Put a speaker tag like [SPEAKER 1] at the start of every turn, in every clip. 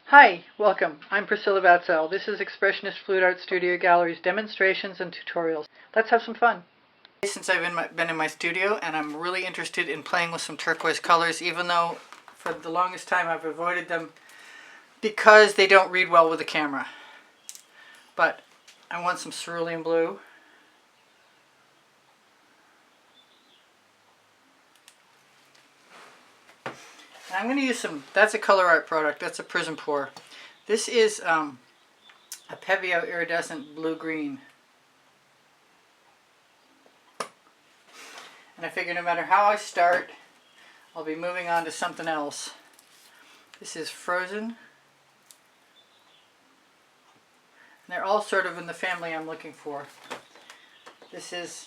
[SPEAKER 1] Hi, welcome. I'm Priscilla Batzel. This is Expressionist Fluid Art Studio Gallery's demonstrations and tutorials. Let's have some fun. Since I've been in my studio and I'm really interested in playing with some turquoise colors, even though for the longest time I've avoided them because they don't read well with the camera. But I want some cerulean blue. And I'm going to use some, that's a Colourarte product, that's a Prizm pour. This is a Pebeo iridescent blue-green. And I figure no matter how I start, I'll be moving on to something else. This is Frozen. And they're all sort of in the family I'm looking for. This is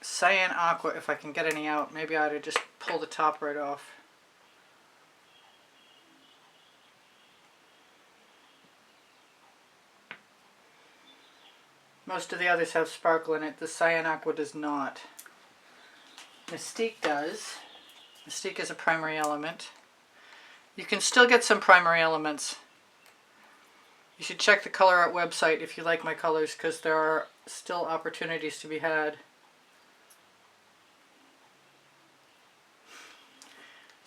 [SPEAKER 1] Cyan Aqua, if I can get any out. Maybe I ought to just pull the top right off. Most of the others have sparkle in it. The Cyan Aqua does not. Mystique does. Mystique is a primary element. You can still get some primary elements. You should check the Colourarte website if you like my colors, because there are still opportunities to be had.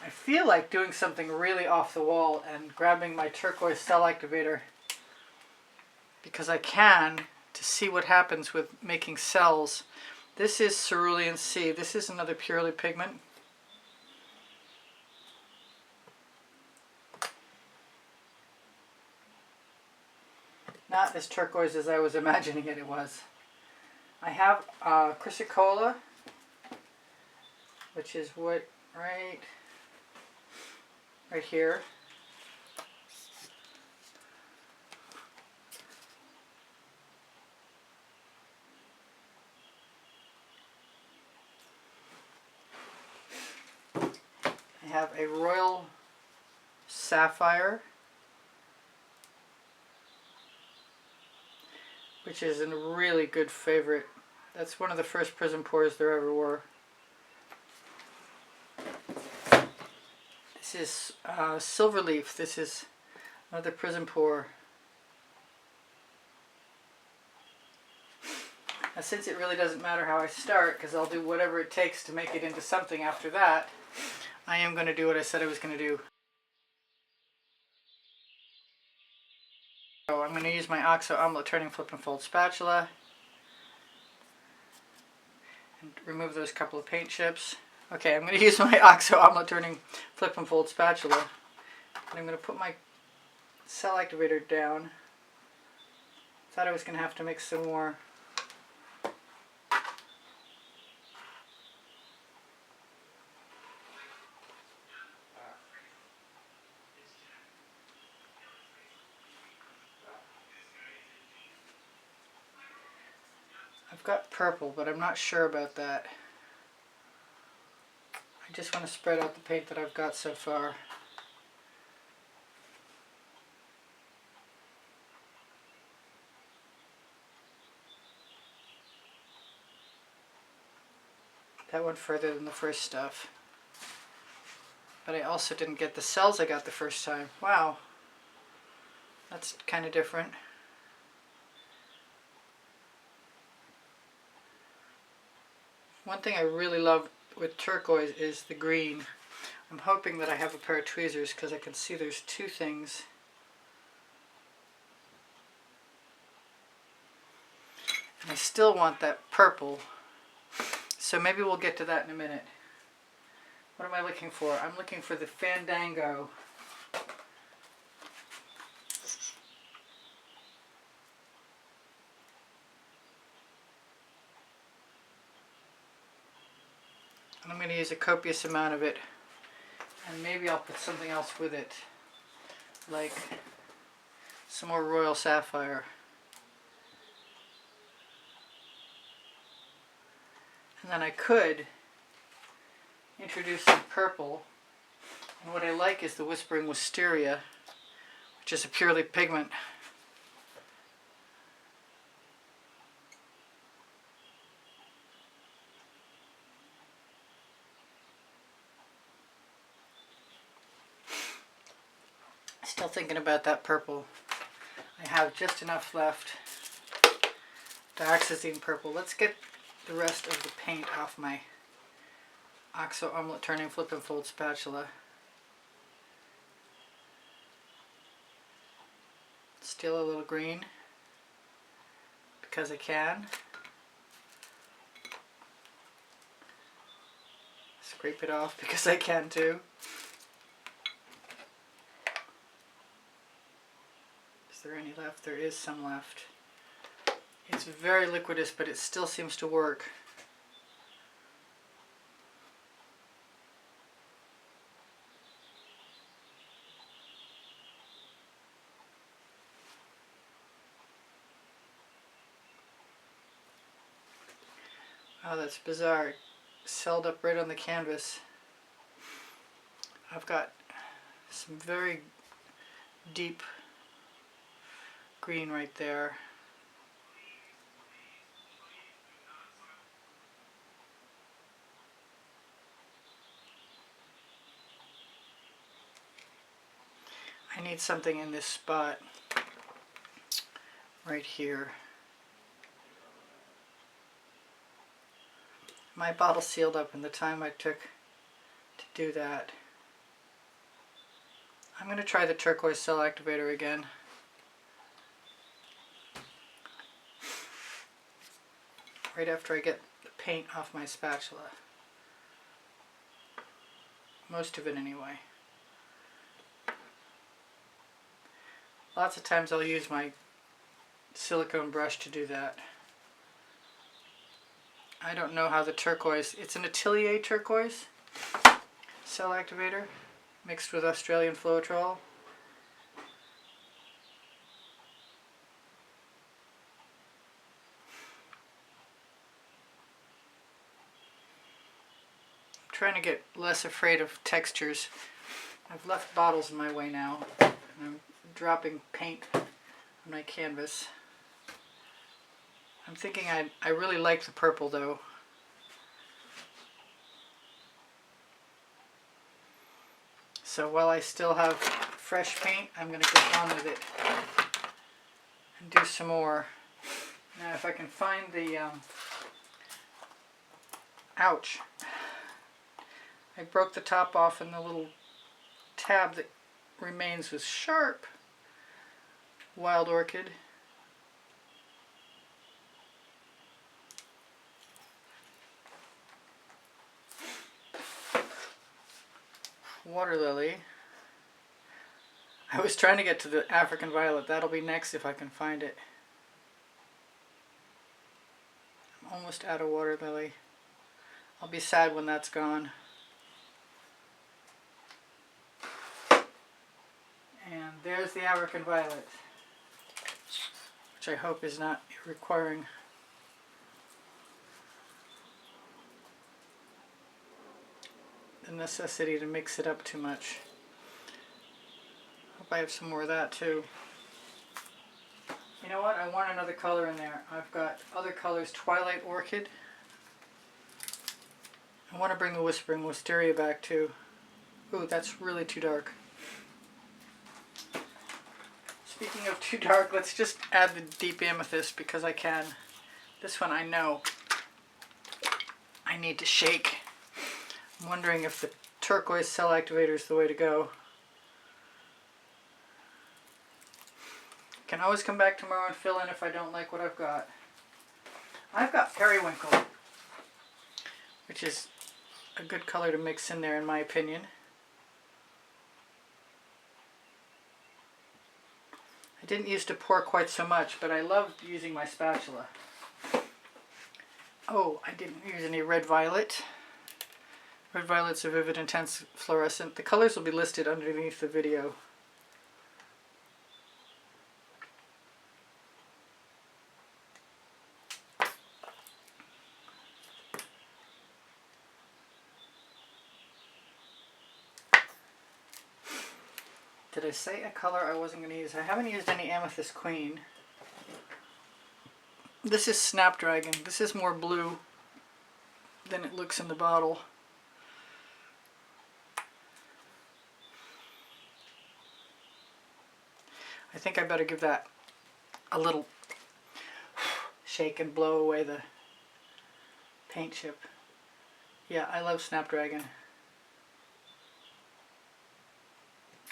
[SPEAKER 1] I feel like doing something really off the wall and grabbing my turquoise cell activator, because I can, to see what happens with making cells. This is Cerulean C. This is another purely pigment. Not as turquoise as I was imagining it was. I have Chrysocolla, which is what, right here. I have a Royal Sapphire, which is a really good favorite. That's one of the first Prizm pours there ever were. This is Silver Leaf. This is another Prizm pour. Now, since it really doesn't matter how I start, because I'll do whatever it takes to make it into something after that, I am going to do what I said I was going to do. So I'm going to use my Oxo Omelette Turning Flip and Fold spatula and remove those couple of paint chips. Okay, I'm going to use my Oxo Omelette Turning Flip and Fold spatula, and I'm going to put my cell activator down. Thought I was going to have to mix some more. I've got purple, but I'm not sure about that. I just want to spread out the paint that I've got so far. That went further than the first stuff. But I also didn't get the cells I got the first time. Wow. That's kind of different. One thing I really love with turquoise is the green. I'm hoping that I have a pair of tweezers, because I can see there's two things. And I still want that purple. So maybe we'll get to that in a minute. What am I looking for? I'm looking for the Fandango. And I'm going to use a copious amount of it. And maybe I'll put something else with it, like some more Royal Sapphire. And then I could introduce some purple. And what I like is the Whispering Wisteria, which is a purely pigment. Still thinking about that purple. I have just enough left. Dioxazine purple. Let's get the rest of the paint off my OXO omelet turning flip and fold spatula. Still a little green because I can. Scrape it off because I can too. Is there any left? There is some left. It's very liquidous, but it still seems to work. Oh, that's bizarre. It celled up right on the canvas. I've got some very deep green right there. I need something in this spot right here. My bottle sealed up in the time I took to do that. I'm going to try the turquoise cell activator again. Right after I get the paint off my spatula. Most of it anyway. Lots of times I'll use my silicone brush to do that. I don't know how the turquoise, it's an Atelier turquoise cell activator mixed with Australian Floetrol. I'm trying to get less afraid of textures. I've left bottles in my way now, and I'm dropping paint on my canvas. I'm thinking I really like the purple though. So while I still have fresh paint, I'm going to get on with it and do some more. Now if I can find the, ouch, I broke the top off and the little tab that remains was sharp. Wild Orchid. Waterlily. I was trying to get to the African Violet. That'll be next if I can find it. I'm almost out of Waterlily. I'll be sad when that's gone. And there's the African Violet, which I hope is not requiring the necessity to mix it up too much. Hope I have some more of that too. You know what? I want another color in there. I've got other colors. Twilight Orchid. I want to bring the Whispering Wisteria back too. Ooh, that's really too dark. Speaking of too dark, let's just add the deep amethyst because I can. This one I know I need to shake. I'm wondering if the turquoise cell activator is the way to go. Can always come back tomorrow and fill in if I don't like what I've got. I've got Periwinkle, which is a good color to mix in there in my opinion. I didn't used to pour quite so much, but I loved using my spatula. Oh, I didn't use any red violet. Red violet's a vivid, intense fluorescent. The colors will be listed underneath the video. Did I say a color I wasn't going to use? I haven't used any Amethyst Queen. This is Snapdragon. This is more blue than it looks in the bottle. I think I better give that a little shake and blow away the paint chip. Yeah, I love Snapdragon.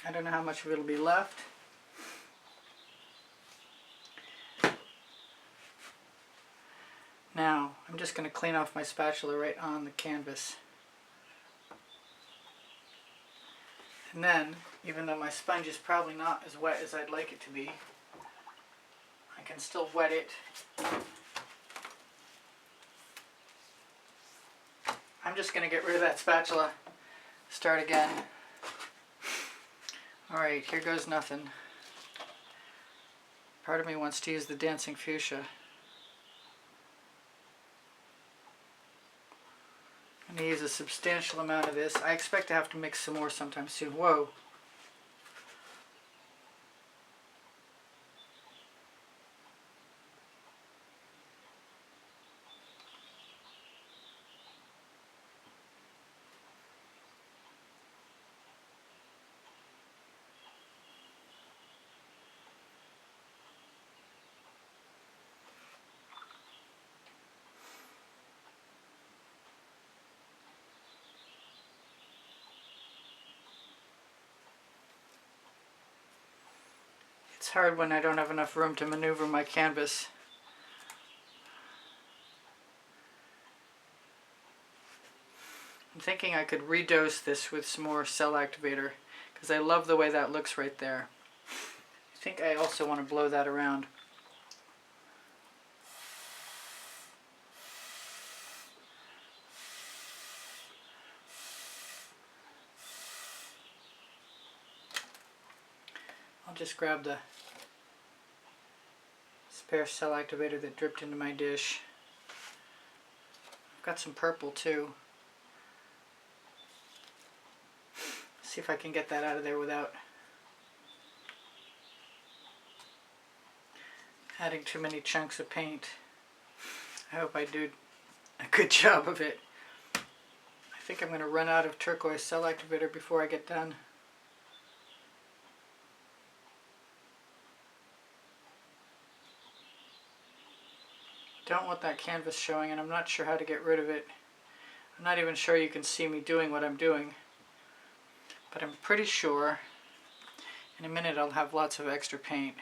[SPEAKER 1] I don't know how much of it'll be left. Now, I'm just going to clean off my spatula right on the canvas. And then, even though my sponge is probably not as wet as I'd like it to be, I can still wet it. I'm just going to get rid of that spatula. Start again. Alright, here goes nothing. Part of me wants to use the dancing fuchsia. I'm going to use a substantial amount of this. I expect to have to mix some more sometime soon. Whoa. It's hard when I don't have enough room to maneuver my canvas. I'm thinking I could redose this with some more cell activator because I love the way that looks right there. I think I also want to blow that around. I'll just grab the spare cell activator that dripped into my dish. I've got some purple too. See if I can get that out of there without adding too many chunks of paint. I hope I do a good job of it. I think I'm going to run out of turquoise cell activator before I get done. Don't want that canvas showing, and I'm not sure how to get rid of it. I'm not even sure you can see me doing what I'm doing, but I'm pretty sure in a minute I'll have lots of extra paint.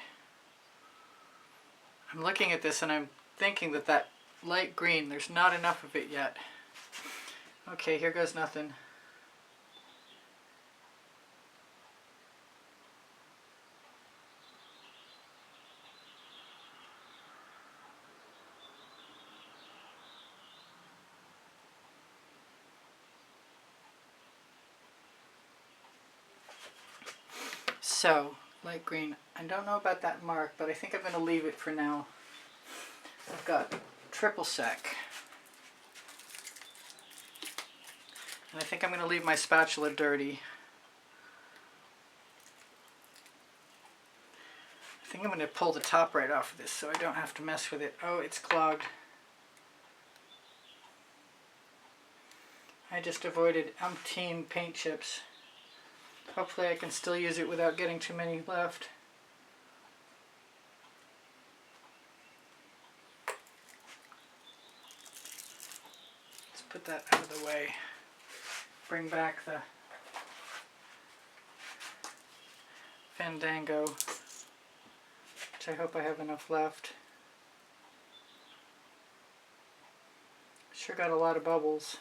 [SPEAKER 1] I'm looking at this and I'm thinking that that light green, there's not enough of it yet. Okay, here goes nothing. So, light green. I don't know about that mark, but I think I'm going to leave it for now. I've got triple sec. And I think I'm going to leave my spatula dirty. I think I'm going to pull the top right off of this so I don't have to mess with it. Oh, it's clogged. I just avoided umpteen paint chips. Hopefully I can still use it without getting too many left. Let's put that out of the way. Bring back the Fandango, which I hope I have enough left. Sure got a lot of bubbles.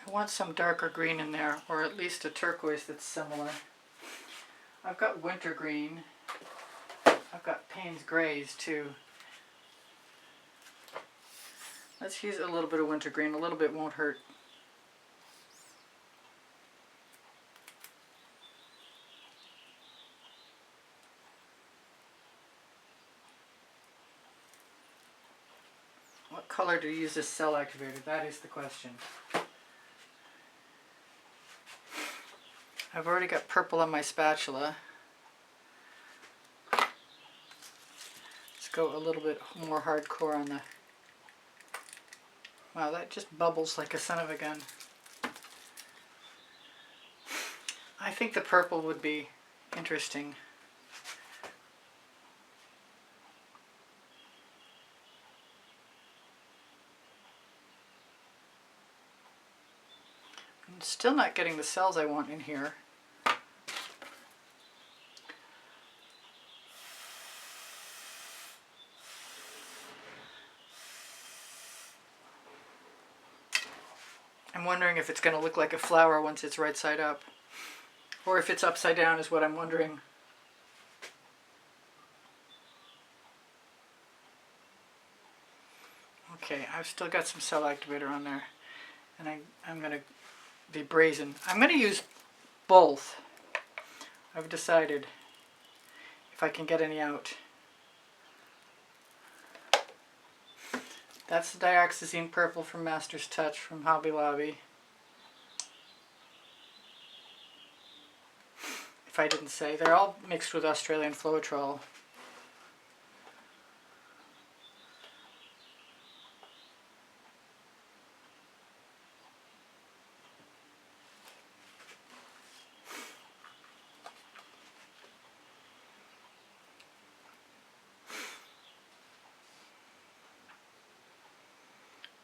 [SPEAKER 1] I want some darker green in there, or at least a turquoise that's similar. I've got wintergreen. I've got Payne's Grays too. Let's use a little bit of wintergreen. A little bit won't hurt. What color to use this cell activator? That is the question. I've already got purple on my spatula. Let's go a little bit more hardcore on the... Wow, that just bubbles like a son of a gun. I think the purple would be interesting. I'm still not getting the cells I want in here. I'm wondering if it's going to look like a flower once it's right side up. Or if it's upside down is what I'm wondering. Okay, I've still got some cell activator on there. And I'm going to be brazen. I'm going to use both. I've decided, if I can get any out. That's the dioxazine purple from Master's Touch from Hobby Lobby. If I didn't say, they're all mixed with Australian Floetrol.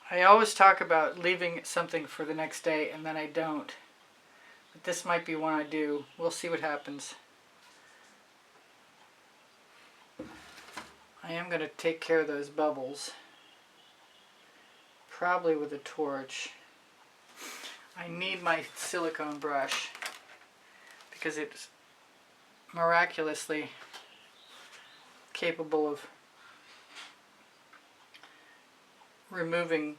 [SPEAKER 1] I always talk about leaving something for the next day and then I don't. But this might be one I do. We'll see what happens. I am going to take care of those bubbles. Probably with a torch. I need my silicone brush because it's miraculously capable of removing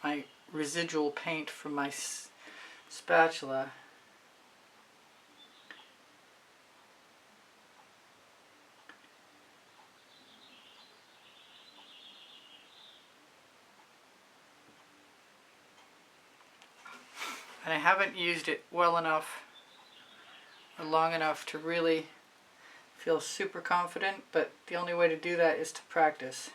[SPEAKER 1] my residual paint from my spatula. And I haven't used it well enough or long enough to really feel super confident, but the only way to do that is to practice.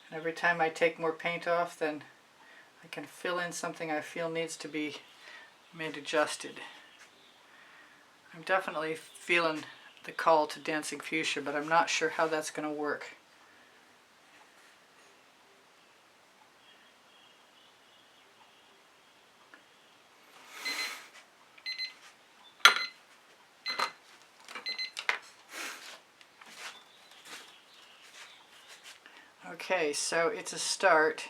[SPEAKER 1] And every time I take more paint off, then I can fill in something I feel needs to be made adjusted. I'm definitely feeling the call to dancing fuchsia, but I'm not sure how that's going to work. Okay, so it's a start.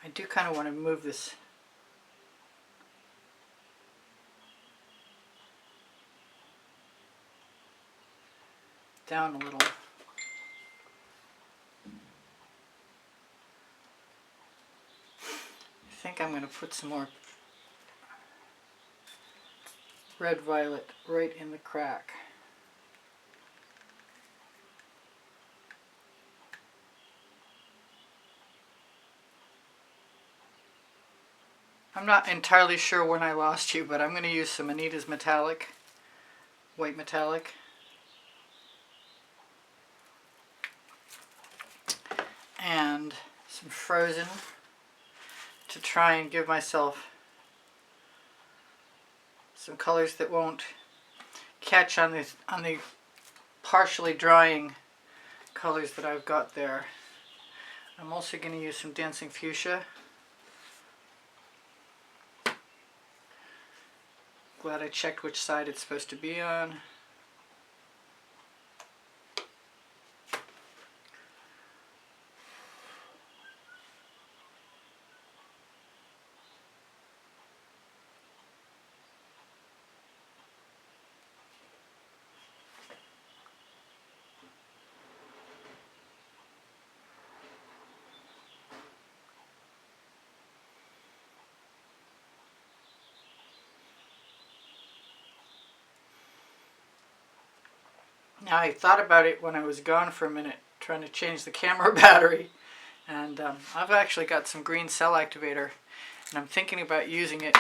[SPEAKER 1] I do kind of want to move this down a little. I think I'm going to put some more red violet right in the crack. I'm not entirely sure when I lost you, but I'm going to use some Anita's Metallic, white metallic. And some Frozen to try and give myself some colors that won't catch on the partially drying colors that I've got there. I'm also going to use some Dancing Fuchsia. Glad I checked which side it's supposed to be on. Now I thought about it when I was gone for a minute trying to change the camera battery, and I've actually got some green cell activator, and I'm thinking about using it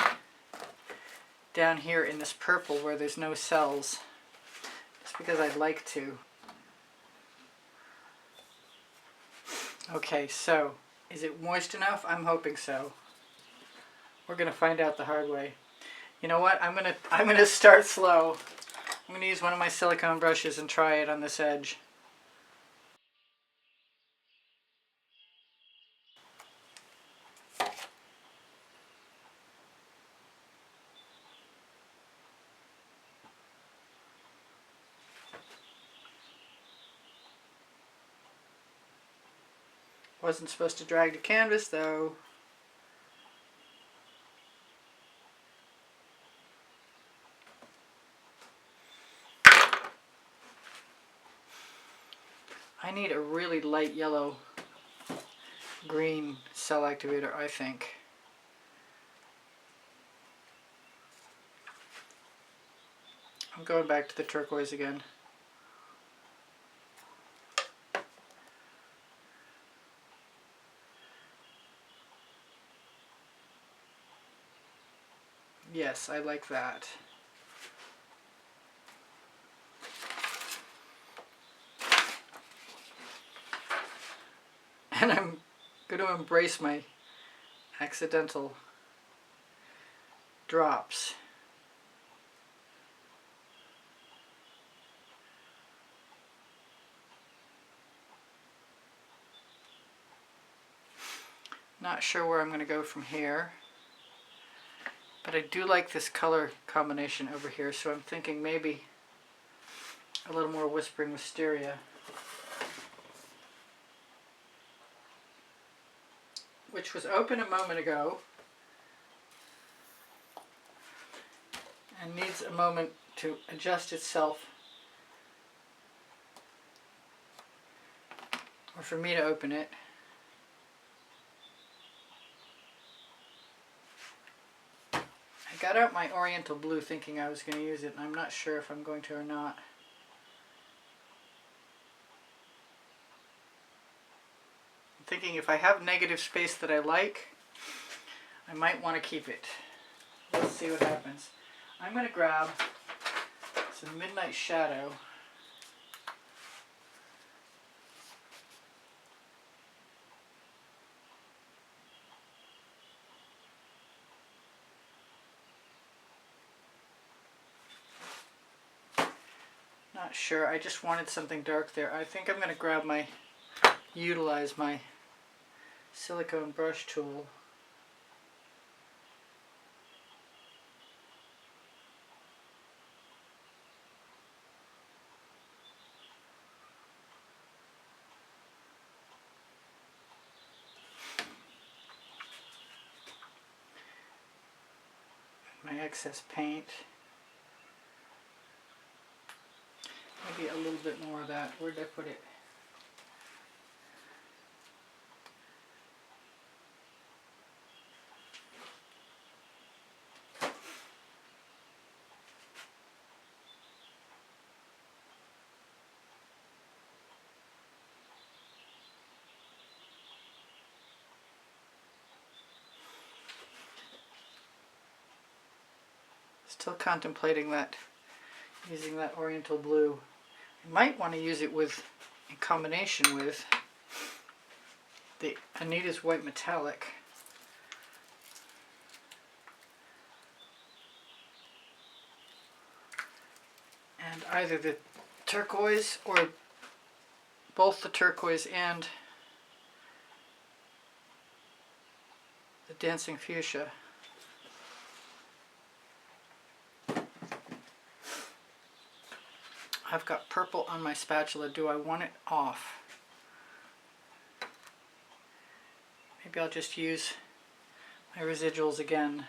[SPEAKER 1] down here in this purple where there's no cells, just because I'd like to. Okay, so is it moist enough? I'm hoping so. We're gonna find out the hard way. You know what? I'm gonna start slow. I'm gonna use one of my silicone brushes and try it on this edge. Wasn't supposed to drag the canvas though. I need a really light yellow green cell activator, I think. I'm going back to the turquoise again. Yes, I like that. And I'm going to embrace my accidental drops. Not sure where I'm going to go from here, but I do like this color combination over here, so I'm thinking maybe a little more Whispering Wisteria, which was open a moment ago and needs a moment to adjust itself, or for me to open it. I got out my Oriental Blue thinking I was going to use it, and I'm not sure if I'm going to or not. I'm thinking if I have negative space that I like, I might want to keep it. Let's see what happens. I'm going to grab some Midnight Shadow. Not sure, I just wanted something dark there. I think I'm going to utilize my silicone brush tool. My excess paint. Maybe a little bit more of that. Where did I put it? Still contemplating that, using that Oriental Blue. I might want to use it in combination with the Anita's White Metallic. And either the turquoise or both the turquoise and the Dancing Fuchsia. I've got purple on my spatula. Do I want it off? Maybe I'll just use my residuals again.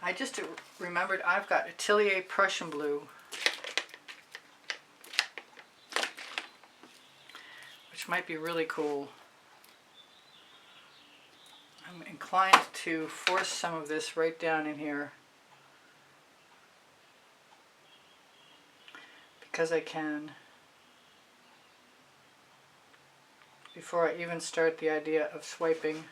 [SPEAKER 1] I just remembered I've got Atelier Prussian Blue, which might be really cool. I'm inclined to force some of this right down in here because I can, before I even start the idea of swiping.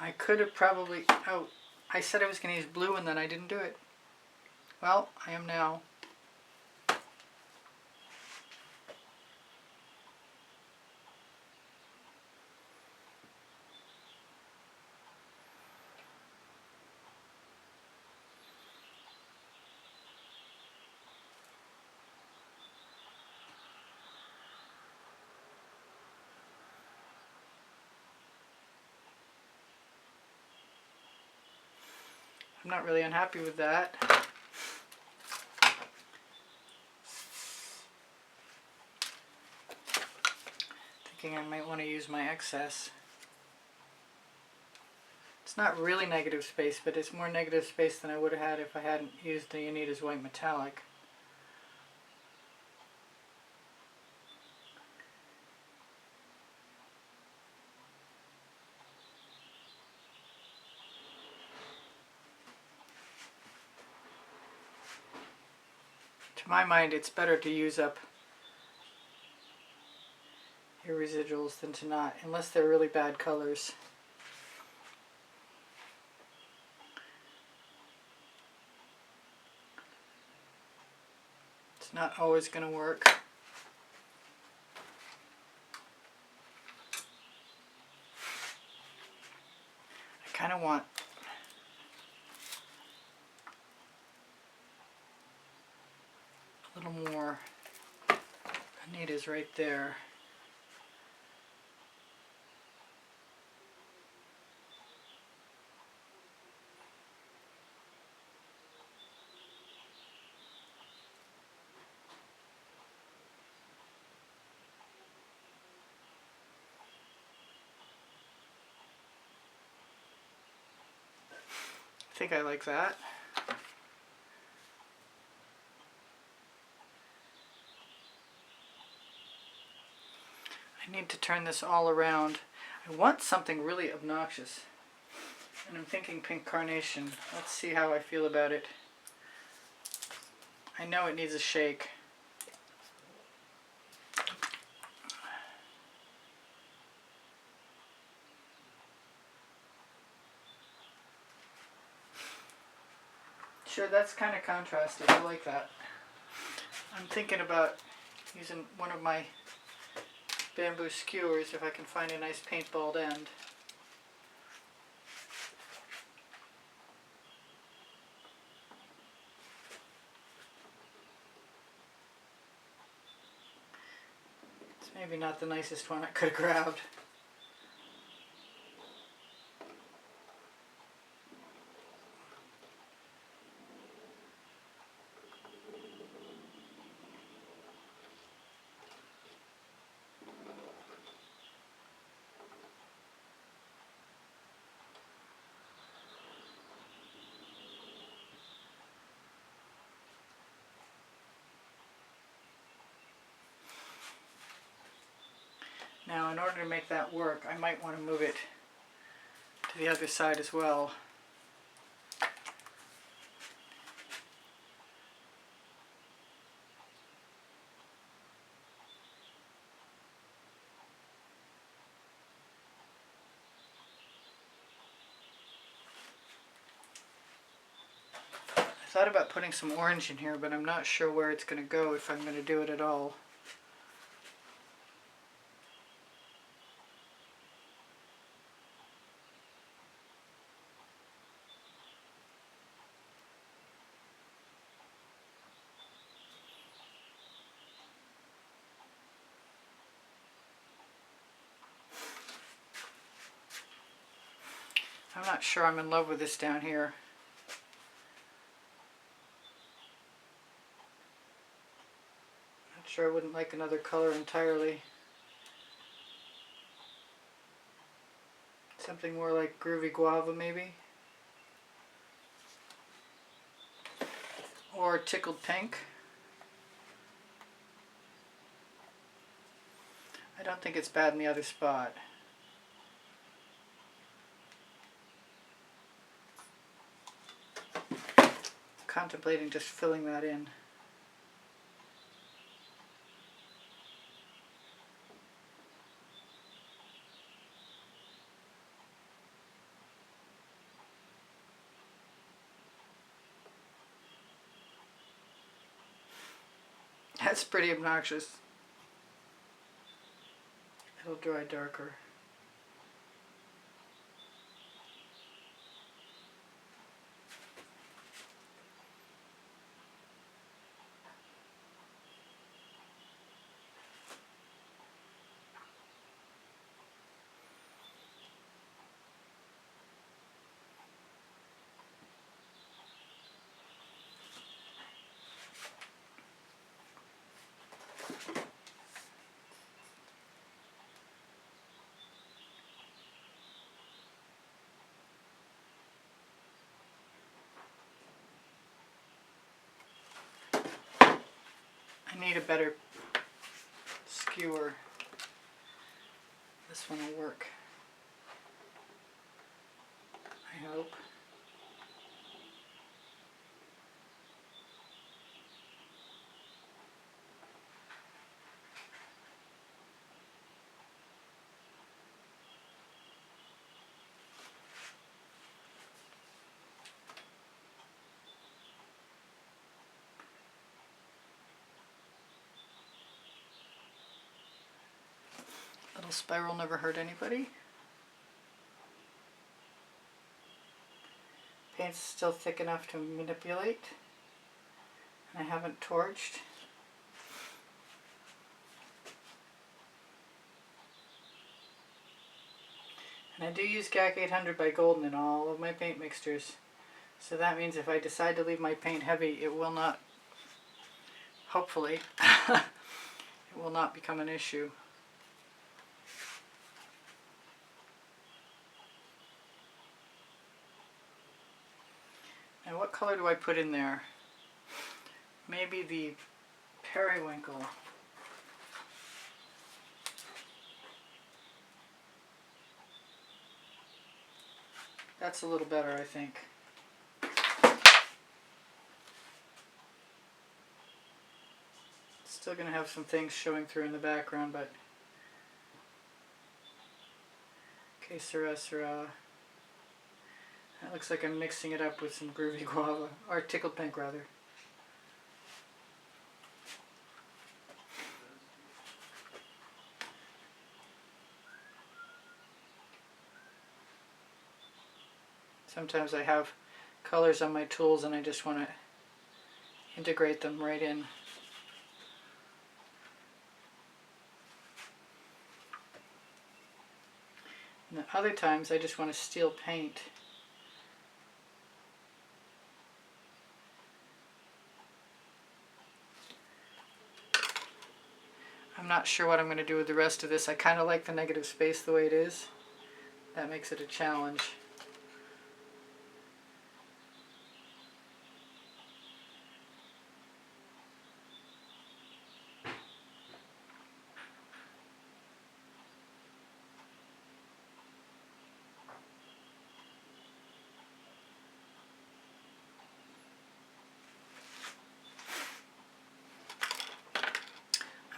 [SPEAKER 1] I could have probably, oh, I said I was going to use blue and then I didn't do it. Well, I am now. I'm not really unhappy with that. Thinking I might want to use my excess. It's not really negative space, but it's more negative space than I would have had if I hadn't used the Anita's White Metallic. To my mind, it's better to use up your residuals than to not, unless they're really bad colors. It's not always going to work. I kind of want a little more. Anita's right there. I think I like that. I need to turn this all around. I want something really obnoxious. And I'm thinking pink carnation. Let's see how I feel about it. I know it needs a shake. Sure, that's kind of contrasty. I like that. I'm thinking about using one of my bamboo skewers if I can find a nice paintballed end. It's maybe not the nicest one I could have grabbed. Now, in order to make that work, I might want to move it to the other side as well. I thought about putting some orange in here, but I'm not sure where it's going to go, if I'm going to do it at all. I'm not sure I'm in love with this down here. Not sure I wouldn't like another color entirely. Something more like Groovy Guava maybe. Or Tickled Pink. I don't think it's bad in the other spot. Contemplating just filling that in. That's pretty obnoxious. It'll dry darker. I need a better skewer. This one will work, I hope. Little spiral never hurt anybody. Paint's still thick enough to manipulate. And I haven't torched. And I do use GAC 800 by Golden in all of my paint mixtures. So that means if I decide to leave my paint heavy, it will not, hopefully, it will not become an issue. Now what color do I put in there? Maybe the Periwinkle. That's a little better, I think. Still going to have some things showing through in the background, but que sera, sera. That looks like I'm mixing it up with some Groovy Guava, or Tickled Pink rather. Sometimes I have colors on my tools and I just want to integrate them right in. And then other times I just want to steal paint. I'm not sure what I'm going to do with the rest of this. I kind of like the negative space the way it is. That makes it a challenge.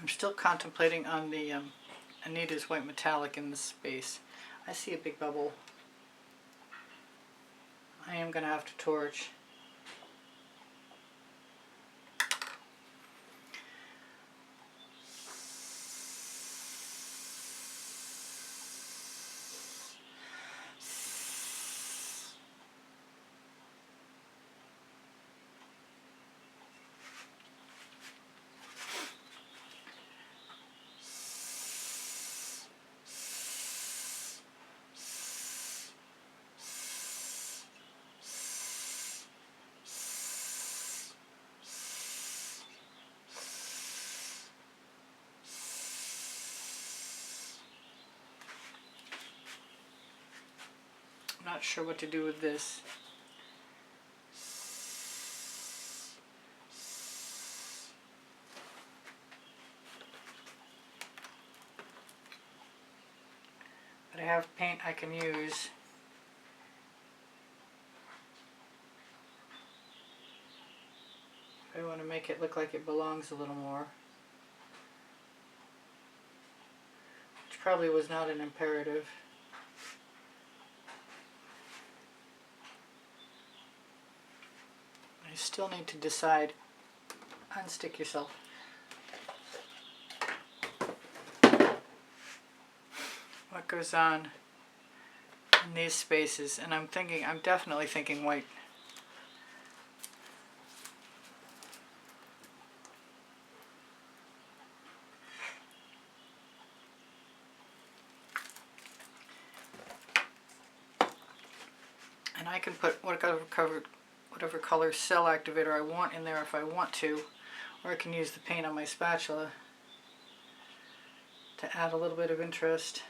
[SPEAKER 1] I'm still contemplating on the Anita's White Metallic in this space. I see a big bubble. I am going to have to torch. not sure what to do with this. But I have paint I can use. I want to make it look like it belongs a little more. Which probably was not an imperative. I still need to decide. Unstick yourself. What goes on in these spaces, and I'm definitely thinking white. And I can put whatever color cell activator I want in there if I want to, or I can use the paint on my spatula to add a little bit of interest.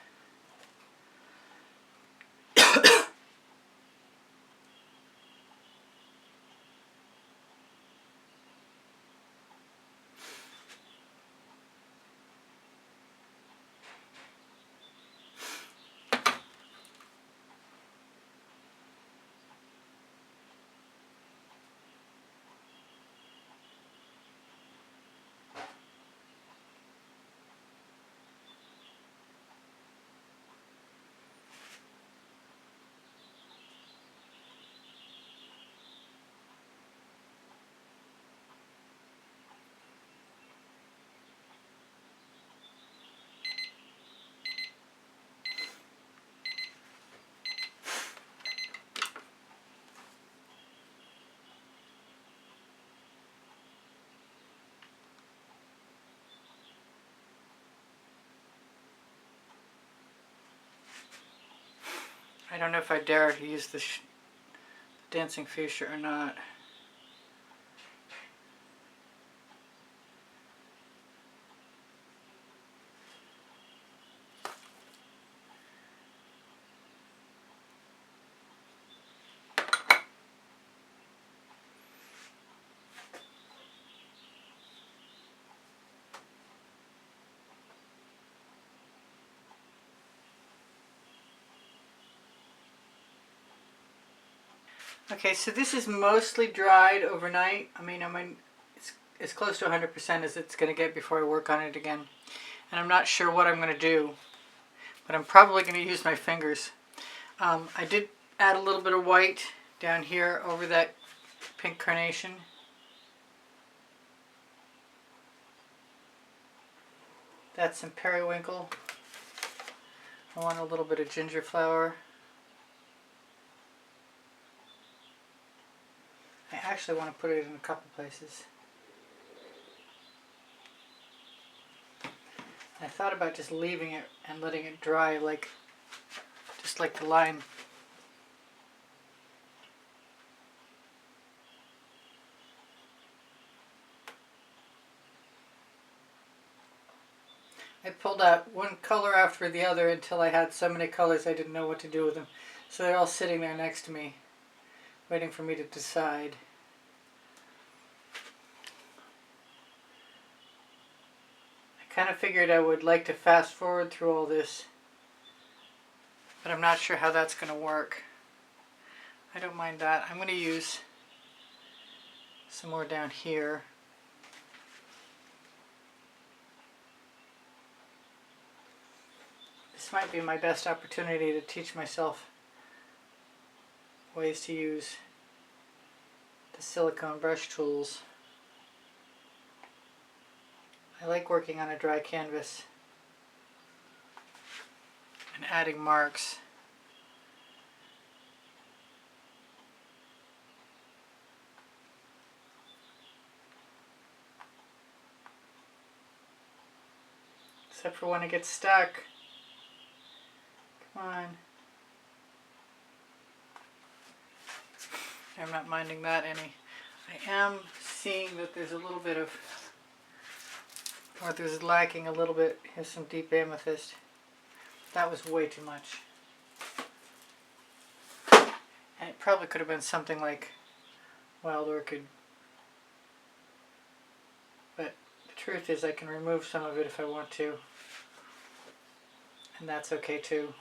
[SPEAKER 1] I don't know if I dare to use the dancing fuchsia or not. Okay, so this is mostly dried overnight. I mean, it's as close to 100% as it's going to get before I work on it again. And I'm not sure what I'm going to do, but I'm probably going to use my fingers. I did add a little bit of white down here over that pink carnation. That's some periwinkle. I want a little bit of ginger flower. I actually want to put it in a couple places. I thought about just leaving it and letting it dry just like the line. I pulled out one color after the other until I had so many colors I didn't know what to do with them. So they're all sitting there next to me, waiting for me to decide. I kind of figured I would like to fast forward through all this, but I'm not sure how that's going to work. I don't mind that. I'm going to use some more down here. This might be my best opportunity to teach myself ways to use the silicone brush tools. I like working on a dry canvas and adding marks. Except for when it gets stuck. Come on. I'm not minding that any. I am seeing that there's a little bit of, or there's lacking a little bit. Here's some deep amethyst. That was way too much. And it probably could have been something like Wild Orchid. But the truth is I can remove some of it if I want to. And that's okay too.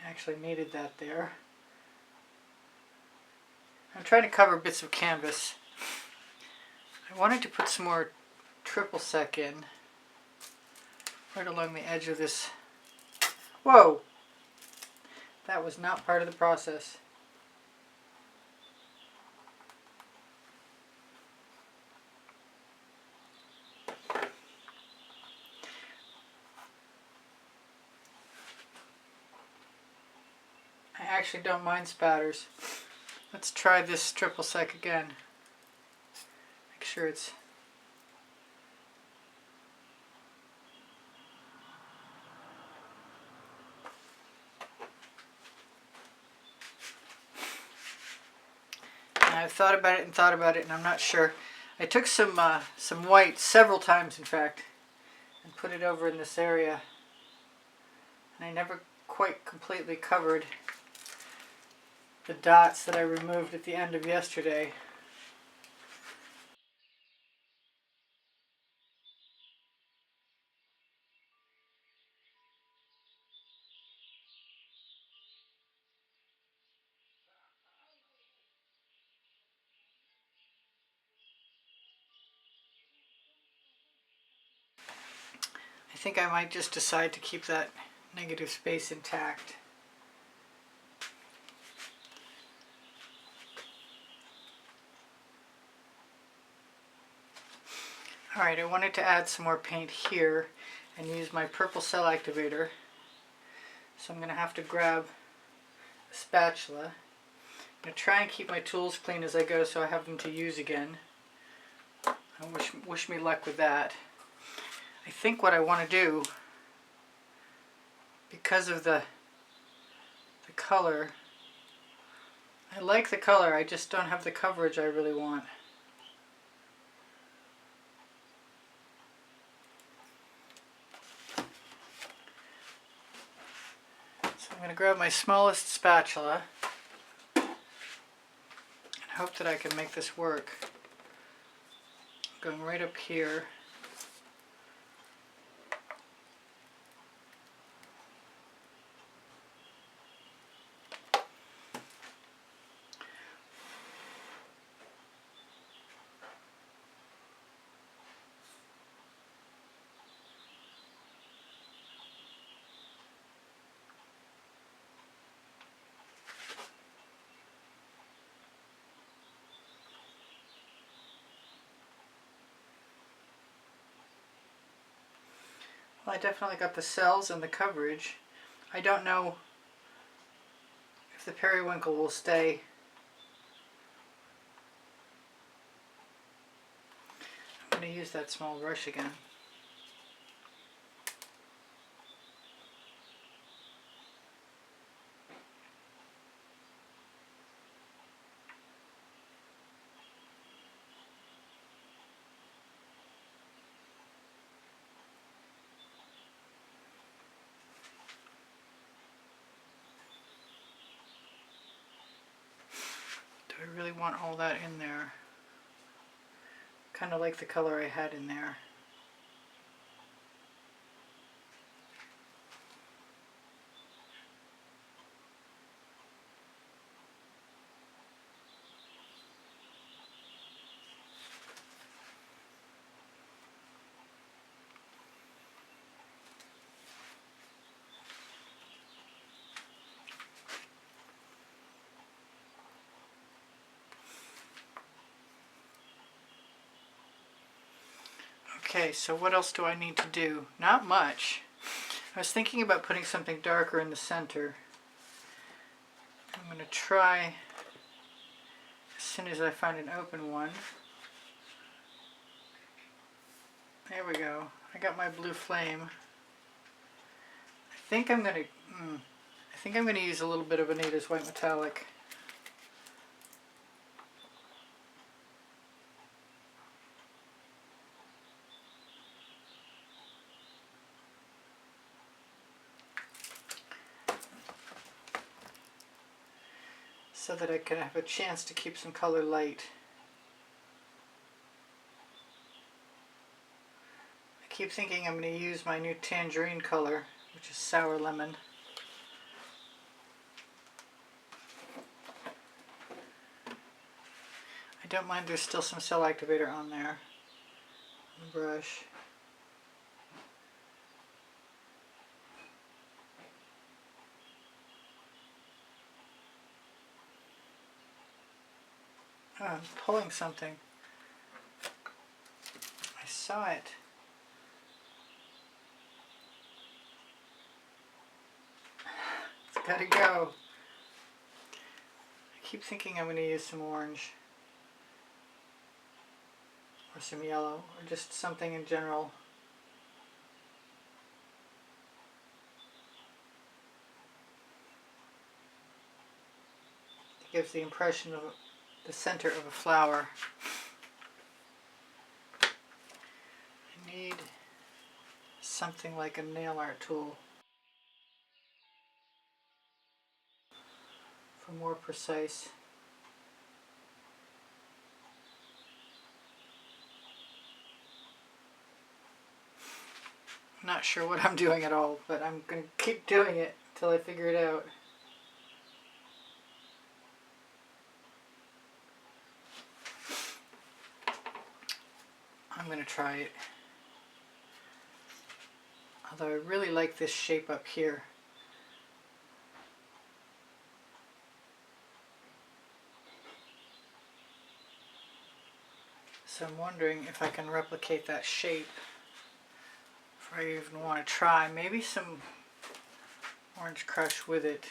[SPEAKER 1] I actually needed that there. I'm trying to cover bits of canvas. I wanted to put some more triple sec in right along the edge of this. Whoa! That was not part of the process. I actually don't mind spatters. Let's try this triple sec again. Make sure it's... And I've thought about it and thought about it, and I'm not sure. I took some white several times, in fact, and put it over in this area. And I never quite completely covered the dots that I removed at the end of yesterday. I think I might just decide to keep that negative space intact. Alright, I wanted to add some more paint here and use my purple cell activator. So I'm going to have to grab a spatula. I'm going to try and keep my tools clean as I go so I have them to use again. Wish me luck with that. I think what I want to do, because of the color, I like the color, I just don't have the coverage I really want. So I'm going to grab my smallest spatula and hope that I can make this work. Going right up here. Well, I definitely got the cells and the coverage. I don't know if the periwinkle will stay. I'm going to use that small brush again. I really want all that in there. Kind of like the color I had in there. Okay, so what else do I need to do? Not much. I was thinking about putting something darker in the center. I'm going to try as soon as I find an open one. There we go. I got my blue flame. I think I'm going to use a little bit of Anita's white metallic. so that I can have a chance to keep some color light. I keep thinking I'm going to use my new tangerine color, which is sour lemon. I don't mind there's still some cell activator on there on the brush. Oh, I'm pulling something. I saw it. It's gotta go. I keep thinking I'm going to use some orange. Or some yellow. Or just something in general. It gives the impression of the center of a flower. I need something like a nail art tool for more precise. I'm not sure what I'm doing at all, but I'm going to keep doing it until I figure it out. I'm going to try it. Although I really like this shape up here. So I'm wondering if I can replicate that shape. If I even want to try. Maybe some orange crush with it.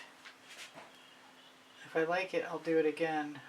[SPEAKER 1] If I like it, I'll do it again.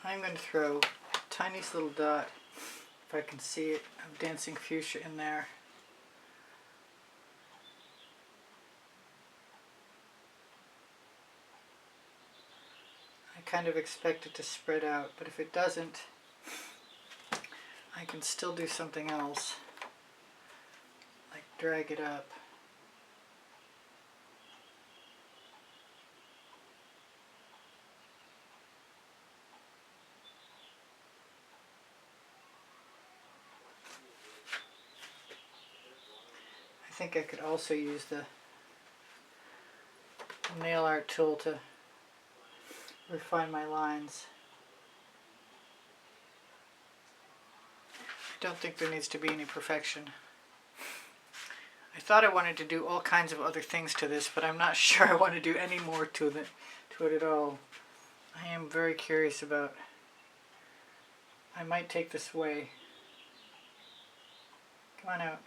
[SPEAKER 1] I'm going to throw a tiniest little dot, if I can see it, of dancing fuchsia in there. I kind of expect it to spread out, but if it doesn't, I can still do something else, like drag it up. I think I could also use the nail art tool to refine my lines. I don't think there needs to be any perfection. I thought I wanted to do all kinds of other things to this, but I'm not sure I want to do any more to it at all. I am very curious about. I might take this away. Come on out.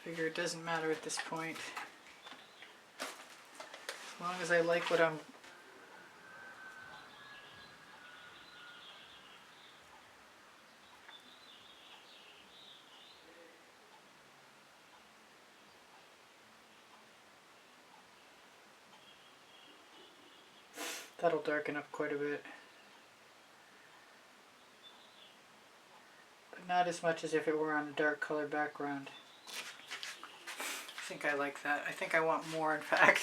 [SPEAKER 1] Figure it doesn't matter at this point. As long as I like what I'm. That'll darken up quite a bit. But not as much as if it were on a dark colored background. I think I like that. I think I want more, in fact.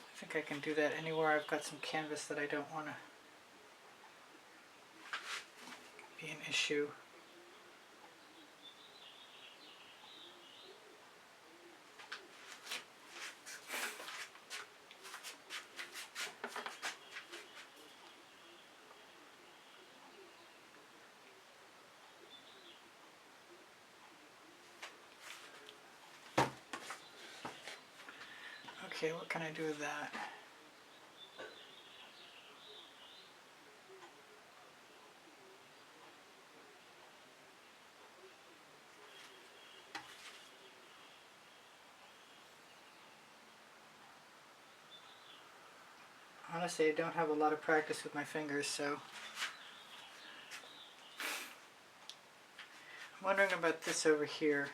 [SPEAKER 1] I think I can do that anywhere I've got some canvas that I don't want to be an issue. Okay, what can I do with that? Honestly, I don't have a lot of practice with my fingers, so I'm wondering about this over here.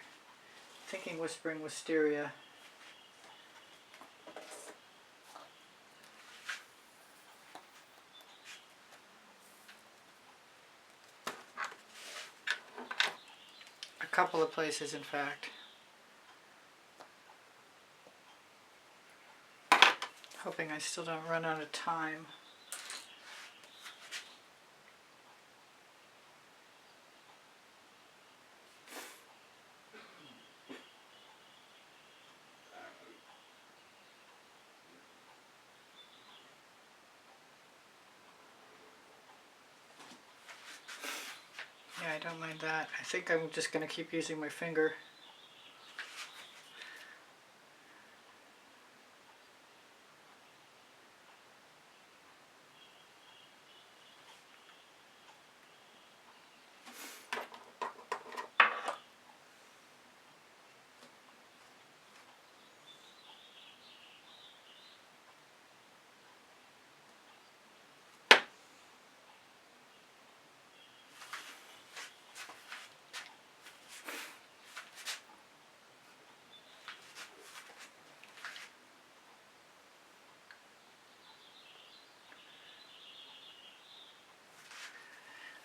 [SPEAKER 1] Thinking Whispering Wisteria. A couple of places, in fact. Hoping I still don't run out of time. Yeah, I don't mind that. I think I'm just going to keep using my finger.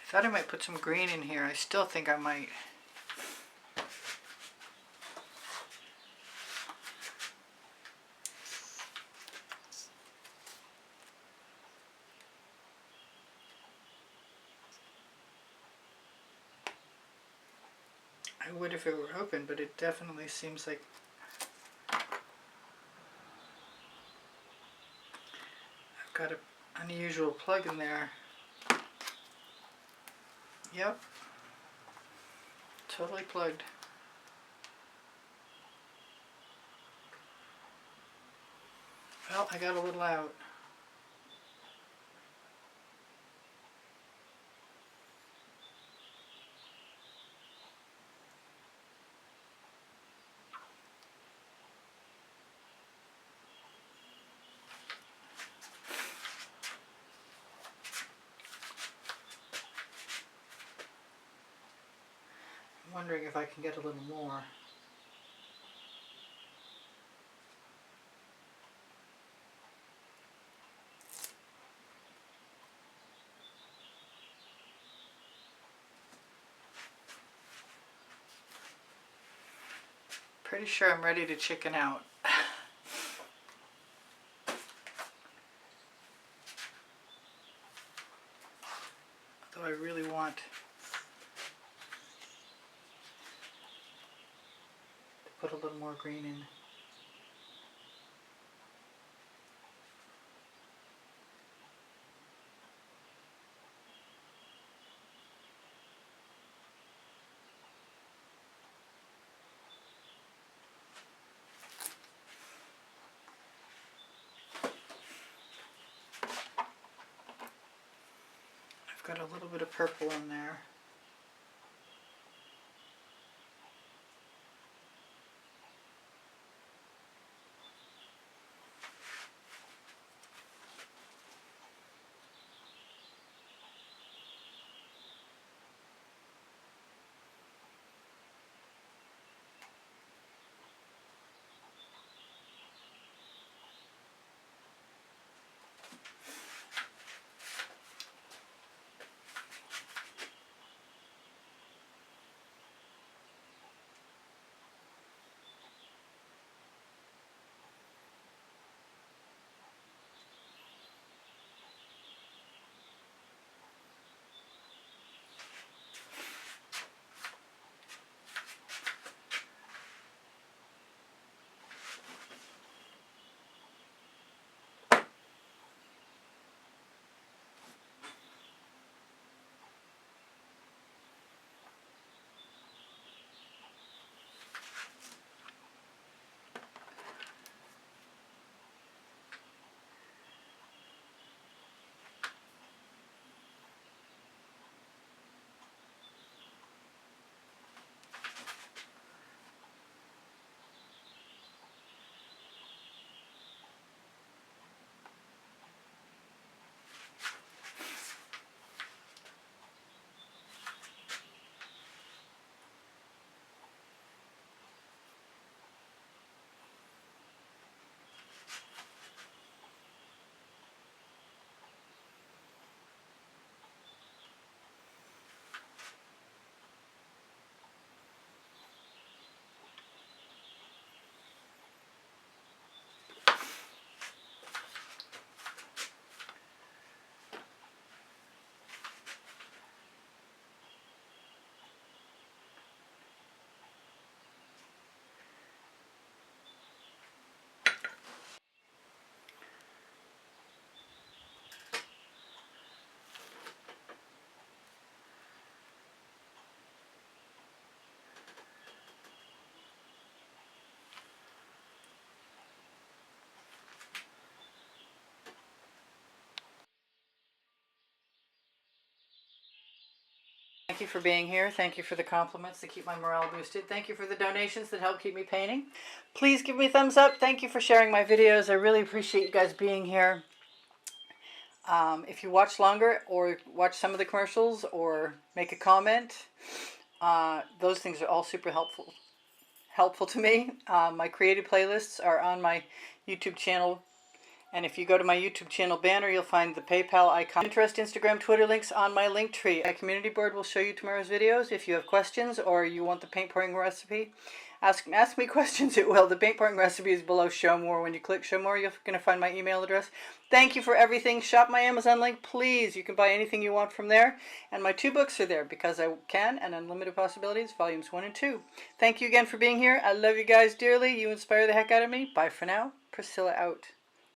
[SPEAKER 1] I thought I might put some green in here. I still think I might. I would if it were open, but it definitely seems like I've got an unusual plug in there. Yep. Totally plugged. Well, I got a little out. I'm wondering if I can get a little more. Pretty sure I'm ready to chicken out. Though I really want to put a little more green in. I've got a little bit of purple in there. Thank you for being here. Thank you for the compliments that keep my morale boosted. Thank you for the donations that help keep me painting. Please give me a thumbs up. Thank you for sharing my videos. I really appreciate you guys being here. If you watch longer or watch some of the commercials or make a comment, those things are all super helpful to me. My creative playlists are on my YouTube channel. And if you go to my YouTube channel banner, you'll find the PayPal icon. Pinterest, Instagram, Twitter links on my link tree. My community board will show you tomorrow's videos. If you have questions or you want the paint pouring recipe, ask me questions, it will. The paint pouring recipe is below Show More. When you click Show More, you're going to find my email address. Thank you for everything. Shop my Amazon link, please. You can buy anything you want from there. And my 2 books are there, Because I Can and Unlimited Possibilities, Volumes 1 and 2. Thank you again for being here. I love you guys dearly. You inspire the heck out of me. Bye for now. Priscilla out.